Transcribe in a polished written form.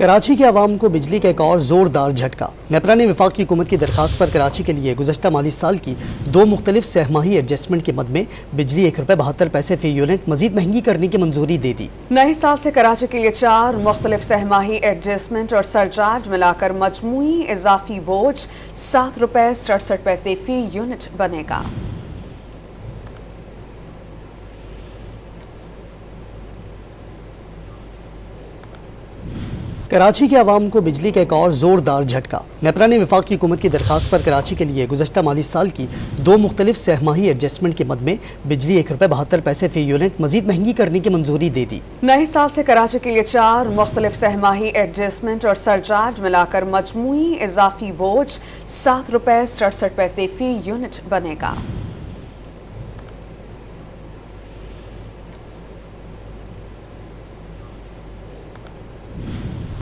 कराची के अवाम को बिजली का एक और जोरदार झटका। नेपरा ने वफाकी हुकूमत की दरखास्त पर कराची के लिए गुज़श्ता माली साल की दो मुख्तलिफ सहमाही एडजस्टमेंट के मद में बिजली ₹1.72 फी यूनिट मजीद महंगी करने की मंजूरी दे दी। नए साल से कराची के लिए 4 मुख्तलिफ सहमाही एडजस्टमेंट और सरचार्ज मिलाकर मजमूई इजाफी बोझ ₹7.67 फी यूनिट बनेगा। कराची के अवाम को बिजली का एक और जोरदार झटका। नेपरा ने वफाकी हुकूमत की दरखास्त पर कराची के लिए गुज़श्ता माली साल की दो मुख्तलिफ सहमाही एडजस्टमेंट के मद में बिजली ₹1.72 फी यूनिट मजीद महंगी करने की मंजूरी दे दी। नए साल से कराची के लिए 4 मुख्तलिफ सहमाही एडजस्टमेंट और सरचार्ज मिलाकर मजमूई इजाफी बोझ ₹7.67 फी यूनिट बनेगा।